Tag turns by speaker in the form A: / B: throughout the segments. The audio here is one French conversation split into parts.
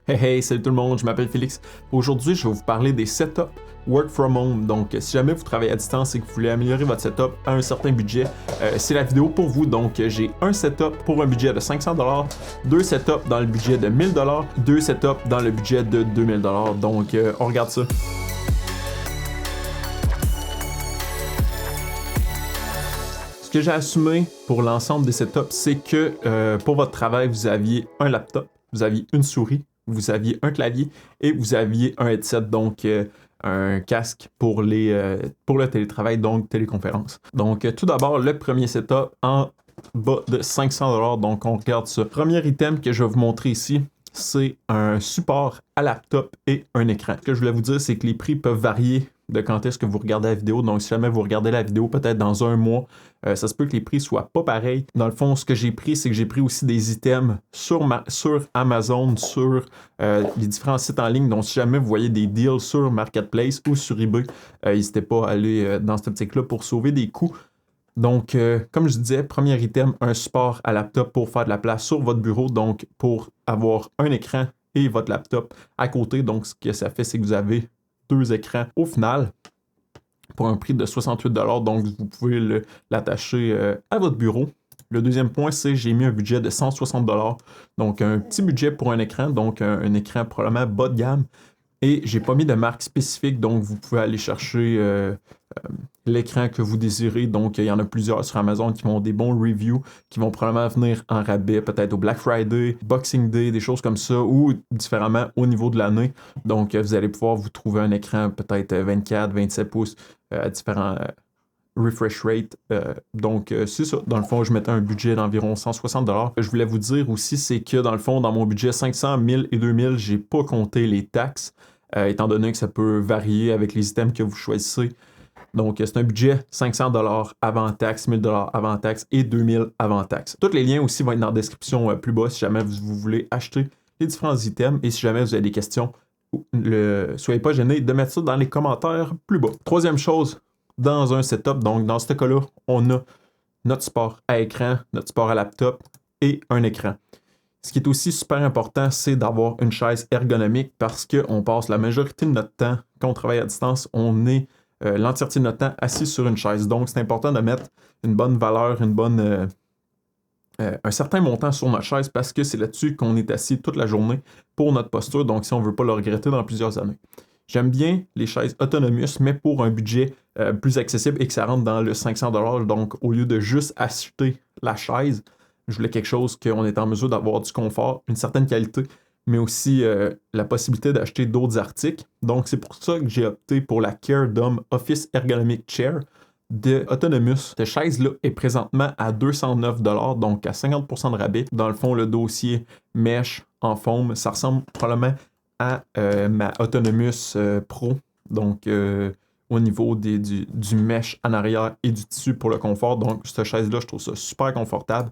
A: Hey hey, salut tout le monde, je m'appelle Félix. Aujourd'hui, je vais vous parler des setups Work from Home. Donc, si jamais vous travaillez à distance et que vous voulez améliorer votre setup à un certain budget, c'est la vidéo pour vous. Donc, j'ai un setup pour un budget de 500$, deux setups dans le budget de 1000$, deux setups dans le budget de 2000$. Donc, on regarde ça. Ce que j'ai assumé pour l'ensemble des setups, c'est que pour votre travail, vous aviez un laptop, vous aviez une souris, vous aviez un clavier et vous aviez un headset, donc un casque pour le télétravail, donc téléconférence. Donc tout d'abord, le premier setup en bas de 500$, donc on regarde ça. Premier item que je vais vous montrer ici, c'est un support à laptop et un écran. Ce que je voulais vous dire, c'est que les prix peuvent varier de quand est-ce que vous regardez la vidéo. Donc, si jamais vous regardez la vidéo peut-être dans un mois, ça se peut que les prix soient pas pareils. Dans le fond, ce que j'ai pris, c'est que j'ai pris aussi des items sur Amazon, sur les différents sites en ligne. Donc, si jamais vous voyez des deals sur Marketplace ou sur eBay, n'hésitez pas à aller dans cette optique-là pour sauver des coûts. Donc, comme je disais, premier item, un support à laptop pour faire de la place sur votre bureau, donc pour avoir un écran et votre laptop à côté. Donc, ce que ça fait, c'est que vous avez deux écrans au final pour un prix de 68$. Donc, vous pouvez l'attacher à votre bureau. Le deuxième point, c'est que j'ai mis un budget de 160$. Donc, un petit budget pour un écran, donc un écran probablement bas de gamme. Et j'ai pas mis de marque spécifique, donc vous pouvez aller chercher l'écran que vous désirez. Donc, il y en a plusieurs sur Amazon qui ont des bons reviews, qui vont probablement venir en rabais, peut-être au Black Friday, Boxing Day, des choses comme ça, ou différemment au niveau de l'année. Donc, vous allez pouvoir vous trouver un écran peut-être 24, 27 pouces à différents refresh rate. Donc, c'est ça. Dans le fond, je mettais un budget d'environ 160$. Je voulais vous dire aussi, c'est que dans le fond, dans mon budget 500, 1000 et 2000, j'ai pas compté les taxes, étant donné que ça peut varier avec les items que vous choisissez. Donc, c'est un budget 500$ avant taxe, 1000$ avant taxe et 2000$ avant taxe. Tous les liens aussi vont être dans la description plus bas si jamais vous voulez acheter les différents items. Et si jamais vous avez des questions, soyez pas gênés de mettre ça dans les commentaires plus bas. Troisième chose, dans un setup, donc dans ce cas-là, on a notre support à écran, notre support à laptop et un écran. Ce qui est aussi super important, c'est d'avoir une chaise ergonomique parce qu'on passe la majorité de notre temps, quand on travaille à distance, on est l'entièreté de notre temps assis sur une chaise. Donc, c'est important de mettre une bonne valeur, un certain montant sur notre chaise parce que c'est là-dessus qu'on est assis toute la journée pour notre posture. Donc, si on ne veut pas le regretter dans plusieurs années. J'aime bien les chaises autonomous, mais pour un budget plus accessible et que ça rentre dans le 500$. Donc, au lieu de juste acheter la chaise, je voulais quelque chose qu'on est en mesure d'avoir du confort, une certaine qualité, mais aussi la possibilité d'acheter d'autres articles. Donc, c'est pour ça que j'ai opté pour la CareDom Office Ergonomic Chair de Autonomous. Cette chaise-là est présentement à 209$, donc à 50% de rabais. Dans le fond, le dossier mesh en foam, ça ressemble probablement à ma Autonomous Pro, donc au niveau du mesh en arrière et du tissu pour le confort. Donc, cette chaise-là, je trouve ça super confortable.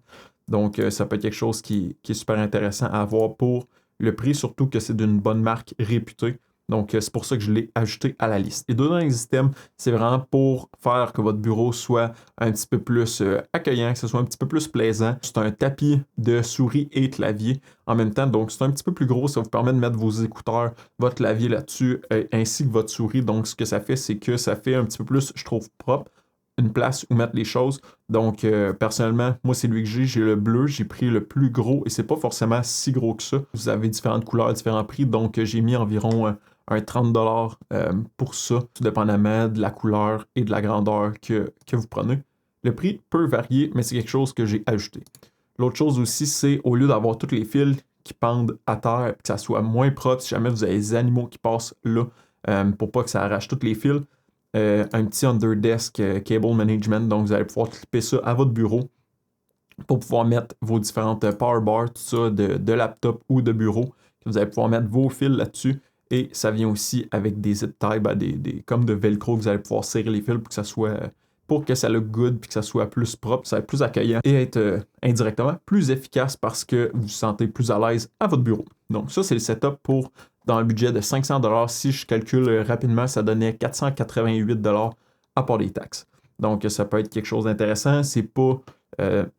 A: Donc, ça peut être quelque chose qui est super intéressant à avoir pour le prix, surtout que c'est d'une bonne marque réputée. Donc, c'est pour ça que je l'ai ajouté à la liste. Et deux derniers items, c'est vraiment pour faire que votre bureau soit un petit peu plus accueillant, que ce soit un petit peu plus plaisant. C'est un tapis de souris et clavier en même temps. Donc, c'est un petit peu plus gros. Ça vous permet de mettre vos écouteurs, votre clavier là-dessus, ainsi que votre souris. Donc, ce que ça fait, c'est que ça fait un petit peu plus, je trouve, propre, une place où mettre les choses. Donc, personnellement, moi, c'est lui que j'ai. J'ai le bleu, j'ai pris le plus gros et c'est pas forcément si gros que ça. Vous avez différentes couleurs, différents prix. Donc, j'ai mis environ un 30$ pour ça, tout dépendamment de la couleur et de la grandeur que vous prenez. Le prix peut varier, mais c'est quelque chose que j'ai ajouté. L'autre chose aussi, c'est au lieu d'avoir tous les fils qui pendent à terre, que ça soit moins propre, si jamais vous avez des animaux qui passent là, pour pas que ça arrache tous les fils, un petit Underdesk Cable Management, donc vous allez pouvoir clipper ça à votre bureau pour pouvoir mettre vos différentes power bars, tout ça, de laptop ou de bureau. Vous allez pouvoir mettre vos fils là-dessus. Et ça vient aussi avec des zip ties, comme de velcro, que vous allez pouvoir serrer les fils pour que ça look good, puis que ça soit plus propre, ça soit plus accueillant et être indirectement plus efficace parce que vous vous sentez plus à l'aise à votre bureau. Donc ça, c'est le setup pour dans le budget de 500$. Si je calcule rapidement, ça donnait 488$ à part les taxes. Donc ça peut être quelque chose d'intéressant. C'est pas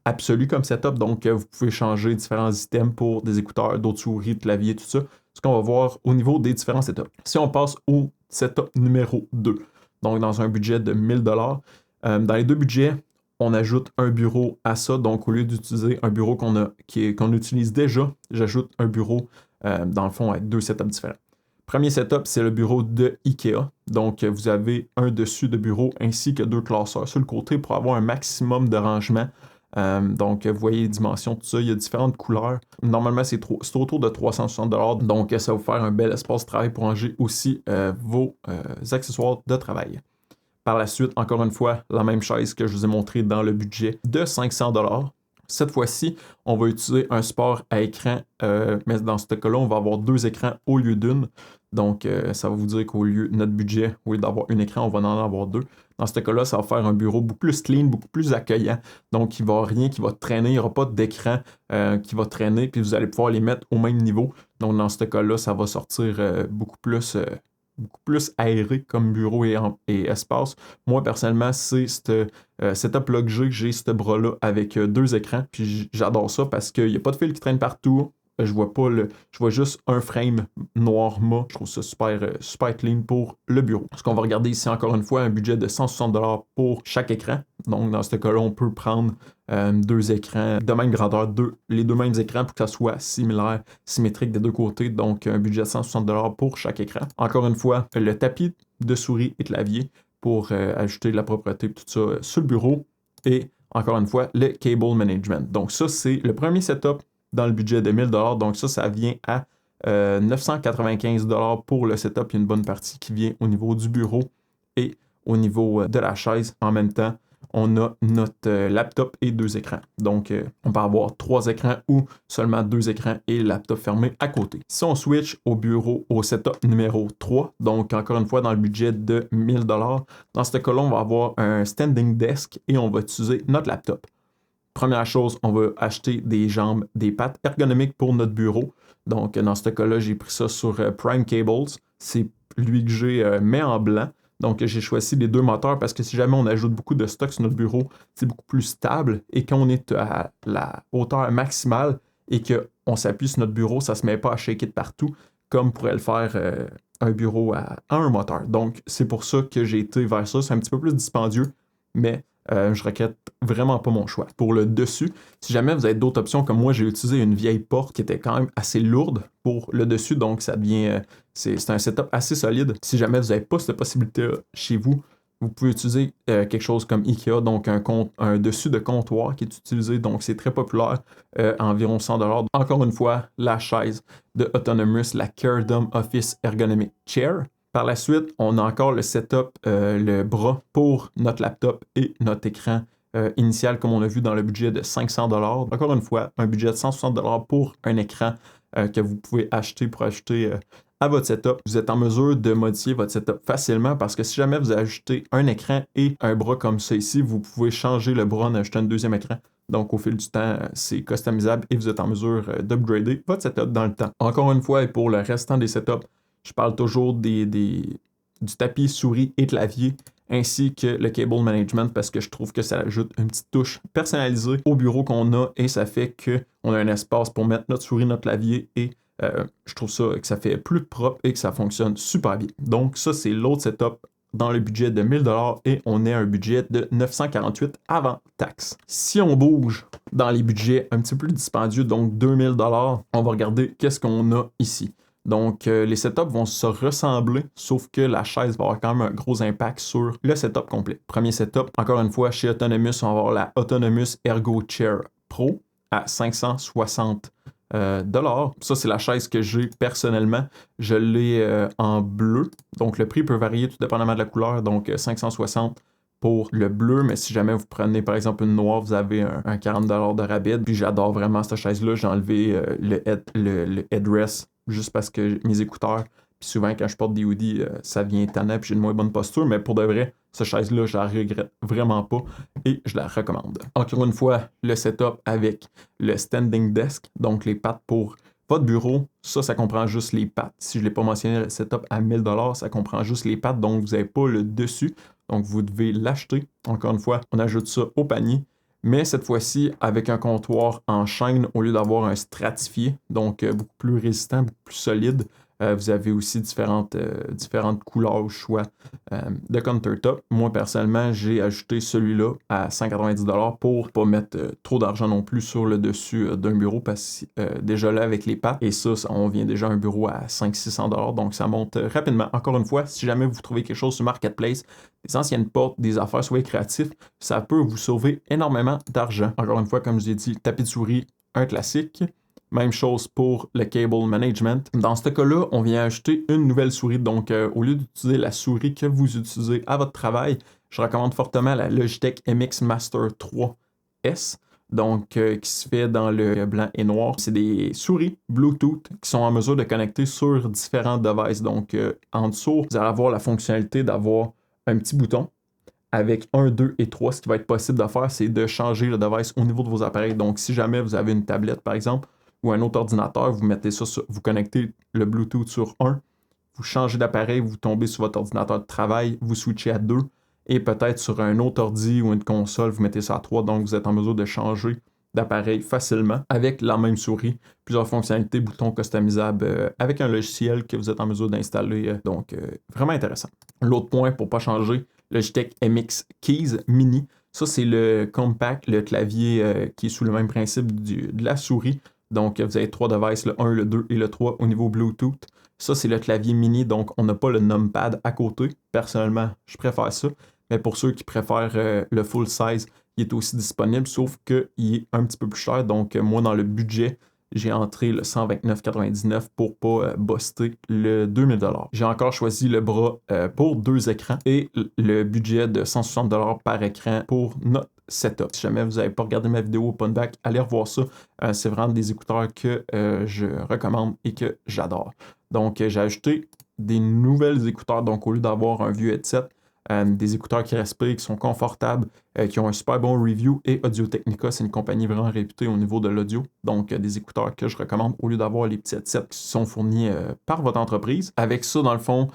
A: absolu comme setup, donc vous pouvez changer différents items pour des écouteurs, d'autres souris, de clavier, tout ça. ce qu'on va voir au niveau des différents setups. Si on passe au setup numéro 2, donc dans un budget de 1000 $, dans les deux budgets, on ajoute un bureau à ça. Donc, au lieu d'utiliser un bureau qu'on utilise déjà, j'ajoute un bureau, dans le fond, avec deux setups différents. Premier setup, c'est le bureau de IKEA. Donc, vous avez un dessus de bureau ainsi que deux classeurs sur le côté pour avoir un maximum de rangement. Donc, vous voyez les dimensions, tout ça, il y a différentes couleurs. Normalement, c'est autour de 360 $. Donc, ça va vous faire un bel espace de travail pour ranger aussi vos accessoires de travail. Par la suite, encore une fois, la même chaise que je vous ai montré dans le budget de 500 $. Cette fois-ci, on va utiliser un support à écran, mais dans ce cas-là, on va avoir deux écrans au lieu d'une. Donc, ça va vous dire qu'au lieu de notre budget, au lieu d'avoir un écran, on va en avoir deux. Dans ce cas-là, ça va faire un bureau beaucoup plus clean, beaucoup plus accueillant. Donc, il n'y va rien qui va traîner, il n'y aura pas d'écran qui va traîner, puis vous allez pouvoir les mettre au même niveau. Donc, dans ce cas-là, ça va sortir beaucoup plus aéré comme bureau et espace. Moi, personnellement, c'est ce setup-là que j'ai ce bras-là avec deux écrans. Puis j'adore ça parce qu'il n'y a pas de fil qui traîne partout. Je vois juste un frame noir mat. Je trouve ça super clean pour le bureau. Ce qu'on va regarder ici, encore une fois, un budget de 160 $ pour chaque écran. Donc, dans ce cas-là, on peut prendre deux écrans de même grandeur, les deux mêmes écrans pour que ça soit symétrique des deux côtés. Donc, un budget de 160 $ pour chaque écran. Encore une fois, le tapis de souris et clavier pour ajouter de la propreté tout ça sur le bureau. Et encore une fois, le cable management. Donc, ça, c'est le premier setup dans le budget de 1000 $. Donc, ça vient à 995 $ pour le setup. Il y a une bonne partie qui vient au niveau du bureau et au niveau de la chaise. En même temps, on a notre laptop et deux écrans. Donc, on peut avoir trois écrans ou seulement deux écrans et le laptop fermé à côté. Si on switch au bureau, au setup numéro 3, donc encore une fois dans le budget de 1000 $, dans ce cas-là, on va avoir un standing desk et on va utiliser notre laptop. Première chose, on va acheter des jambes, des pattes ergonomiques pour notre bureau. Donc, dans ce cas-là, j'ai pris ça sur Prime Cables. C'est lui que j'ai mis en blanc. Donc, j'ai choisi les deux moteurs parce que si jamais on ajoute beaucoup de stock sur notre bureau, c'est beaucoup plus stable. Et quand on est à la hauteur maximale et qu'on s'appuie sur notre bureau, ça ne se met pas à shaker de partout, comme pourrait le faire un bureau à un moteur. Donc, c'est pour ça que j'ai été vers ça. C'est un petit peu plus dispendieux, mais je regrette vraiment pas mon choix. Pour le dessus, si jamais vous avez d'autres options, comme moi, j'ai utilisé une vieille porte qui était quand même assez lourde pour le dessus, donc ça devient, c'est un setup assez solide. Si jamais vous n'avez pas cette possibilité chez vous, vous pouvez utiliser quelque chose comme IKEA, donc un dessus de comptoir qui est utilisé, donc c'est très populaire, environ 100 $. Encore une fois, la chaise de Autonomous, la Caredom Office Ergonomic Chair. Par la suite, on a encore le setup, le bras pour notre laptop et notre écran initial, comme on a vu dans le budget de 500 $. Encore une fois, un budget de 160 $ pour un écran que vous pouvez acheter pour ajouter à votre setup. Vous êtes en mesure de modifier votre setup facilement parce que si jamais vous ajoutez un écran et un bras comme ça ici, vous pouvez changer le bras en ajoutant un deuxième écran. Donc, au fil du temps, c'est customisable et vous êtes en mesure d'upgrader votre setup dans le temps. Encore une fois, et pour le restant des setups, je parle toujours du tapis souris et clavier ainsi que le cable management parce que je trouve que ça ajoute une petite touche personnalisée au bureau qu'on a et ça fait qu'on a un espace pour mettre notre souris, notre clavier et je trouve ça que ça fait plus propre et que ça fonctionne super bien. Donc ça, c'est l'autre setup dans le budget de 1000 $ et on est à un budget de 948 avant taxe. Si on bouge dans les budgets un petit peu plus dispendieux, donc 2000 $, on va regarder qu'est-ce qu'on a ici. Donc, les setups vont se ressembler, sauf que la chaise va avoir quand même un gros impact sur le setup complet. Premier setup, encore une fois, chez Autonomous, on va avoir la Autonomous Ergo Chair Pro à 560 $. Ça, c'est la chaise que j'ai personnellement. Je l'ai en bleu. Donc, le prix peut varier tout dépendamment de la couleur. Donc, 560 pour le bleu, mais si jamais vous prenez par exemple une noire, vous avez un 40 $ de rabais. Puis j'adore vraiment cette chaise-là. J'ai enlevé le headrest juste parce que mes écouteurs, puis souvent quand je porte des hoodies, ça vient tannant puis j'ai une moins bonne posture, mais pour de vrai, cette chaise-là, je la regrette vraiment pas et je la recommande. Encore une fois, le setup avec le standing desk, donc les pattes pour votre bureau, ça comprend juste les pattes. Si je ne l'ai pas mentionné, le setup à 1000 $, ça comprend juste les pattes, donc vous n'avez pas le dessus. Donc, vous devez l'acheter. Encore une fois, on ajoute ça au panier. mais cette fois-ci avec un comptoir en chaîne au lieu d'avoir un stratifié, donc beaucoup plus résistant, beaucoup plus solide. Vous avez aussi différentes couleurs au choix de countertop. Moi, personnellement, j'ai ajouté celui-là à 190$ pour pas mettre trop d'argent non plus sur le dessus d'un bureau parce que déjà là, avec les pattes, et ça, on vient déjà à un bureau à 500-600$, donc ça monte rapidement. Encore une fois, si jamais vous trouvez quelque chose sur Marketplace, des anciennes portes, des affaires, soyez créatifs, ça peut vous sauver énormément d'argent. Encore une fois, comme je l'ai dit, tapis de souris, un classique. Même chose pour le cable management. Dans ce cas-là, on vient ajouter une nouvelle souris. Donc, au lieu d'utiliser la souris que vous utilisez à votre travail, je recommande fortement la Logitech MX Master 3S. Donc, qui se fait dans le blanc et noir. C'est des souris Bluetooth qui sont en mesure de connecter sur différents devices. Donc, en dessous, vous allez avoir la fonctionnalité d'avoir un petit bouton avec 1, 2 et 3. Ce qui va être possible de faire, c'est de changer le device au niveau de vos appareils. Donc, si jamais vous avez une tablette, par exemple, ou un autre ordinateur, vous mettez ça vous connectez le Bluetooth sur 1, vous changez d'appareil, vous tombez sur votre ordinateur de travail, vous switchez à 2, et peut-être sur un autre ordi ou une console, vous mettez ça à 3, donc vous êtes en mesure de changer d'appareil facilement avec la même souris, plusieurs fonctionnalités, boutons customisables avec un logiciel que vous êtes en mesure d'installer, donc vraiment intéressant. L'autre point pour ne pas changer, Logitech MX Keys Mini, ça c'est le compact, le clavier qui est sous le même principe de la souris. Donc, vous avez 3 devices, le 1, le 2 et le 3 au niveau Bluetooth. Ça, c'est le clavier mini, donc on n'a pas le numpad à côté. Personnellement, je préfère ça. Mais pour ceux qui préfèrent le full size, il est aussi disponible, sauf qu'il est un petit peu plus cher. Donc, moi, dans le budget, j'ai entré le 129,99$ pour pas buster le 2000$. J'ai encore choisi le bras pour 2 écrans et le budget de 160$ par écran pour notre setup. Si jamais vous n'avez pas regardé ma vidéo Open Back, allez revoir ça. C'est vraiment des écouteurs que je recommande et que j'adore. Donc, j'ai ajouté des nouvelles écouteurs. Donc, au lieu d'avoir un vieux headset, des écouteurs qui respirent, qui sont confortables, qui ont un super bon review. Et Audio-Technica, c'est une compagnie vraiment réputée au niveau de l'audio. Donc, des écouteurs que je recommande au lieu d'avoir les petits headsets qui sont fournis par votre entreprise. Avec ça, dans le fond,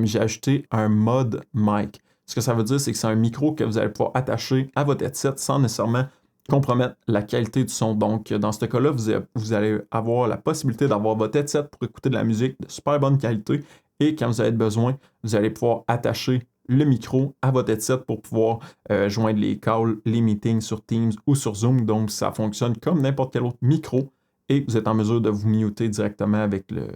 A: j'ai ajouté un mode mic. Ce que ça veut dire, c'est que c'est un micro que vous allez pouvoir attacher à votre headset sans nécessairement compromettre la qualité du son. Donc, dans ce cas-là, vous allez avoir la possibilité d'avoir votre headset pour écouter de la musique de super bonne qualité. Et quand vous avez besoin, vous allez pouvoir attacher le micro à votre headset pour pouvoir joindre les calls, les meetings sur Teams ou sur Zoom. Donc, ça fonctionne comme n'importe quel autre micro et vous êtes en mesure de vous muter directement avec le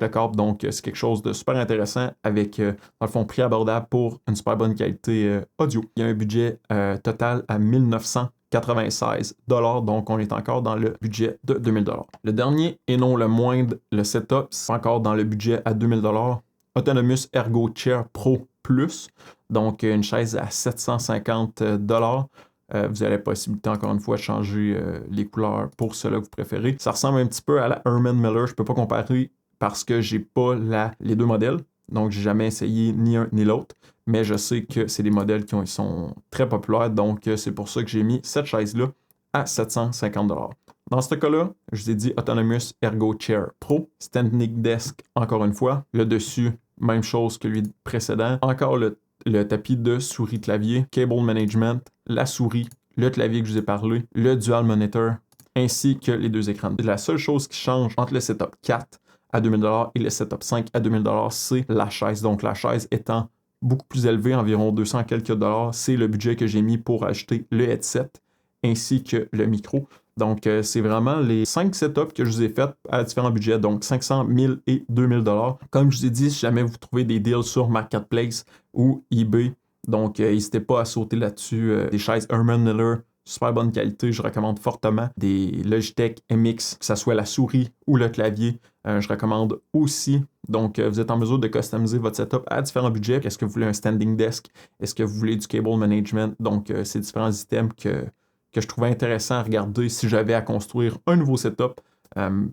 A: câble. Donc, c'est quelque chose de super intéressant avec, dans le fond, prix abordable pour une super bonne qualité audio. Il y a un budget total à 1996$, donc on est encore dans le budget de 2000$. Le dernier et non le moindre, le setup, c'est encore dans le budget à 2000$. Autonomous Ergo Chair Pro Plus, donc une chaise à 750$. Vous avez la possibilité, encore une fois, de changer les couleurs pour ceux-là que vous préférez. Ça ressemble un petit peu à la Herman Miller. Je ne peux pas comparer parce que j'ai pas les deux modèles. Donc, j'ai jamais essayé ni un ni l'autre. Mais je sais que c'est des modèles qui sont très populaires. Donc, c'est pour ça que j'ai mis cette chaise-là à 750$. Dans ce cas-là, je vous ai dit Autonomous Ergo Chair Pro. Standing Desk, encore une fois. Le dessus, même chose que lui précédent. Encore le tapis de souris clavier, cable management, la souris, le clavier que je vous ai parlé, le dual monitor, ainsi que les deux écrans. La seule chose qui change entre le setup 4 à 20$ et le setup 5 à 20$, c'est la chaise. Donc la chaise étant beaucoup plus élevée, environ 200 quelques $, c'est le budget que j'ai mis pour acheter le headset ainsi que le micro. Donc, c'est vraiment les 5 setups que je vous ai faits à différents budgets, donc 500, 1000 et 2000$. Comme je vous ai dit, si jamais vous trouvez des deals sur Marketplace ou eBay, donc n'hésitez pas à sauter là-dessus. Des chaises Herman Miller, super bonne qualité, je recommande fortement. Des Logitech MX, que ce soit la souris ou le clavier, je recommande aussi. Donc, vous êtes en mesure de customiser votre setup à différents budgets. Est-ce que vous voulez un standing desk? Est-ce que vous voulez du cable management? Donc, c'est différents items que je trouvais intéressant à regarder si j'avais à construire un nouveau setup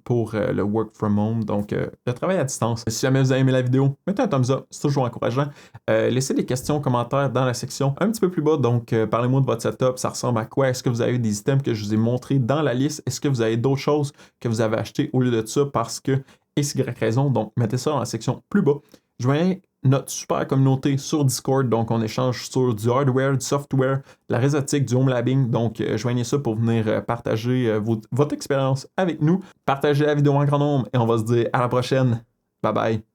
A: pour le work from home, donc le travail à distance. Si jamais vous avez aimé la vidéo, mettez un thumbs up, c'est toujours encourageant. Laissez des questions, commentaires dans la section un petit peu plus bas, donc parlez-moi de votre setup, ça ressemble à quoi? Est-ce que vous avez des items que je vous ai montrés dans la liste? Est-ce que vous avez d'autres choses que vous avez achetées au lieu de ça parce que X, Y raison. Donc, mettez ça dans la section plus bas. Joignez notre super communauté sur Discord. Donc, on échange sur du hardware, du software, la réseautique, du home labbing. Donc, joignez ça pour venir partager votre expérience avec nous. Partagez la vidéo en grand nombre et on va se dire à la prochaine. Bye bye.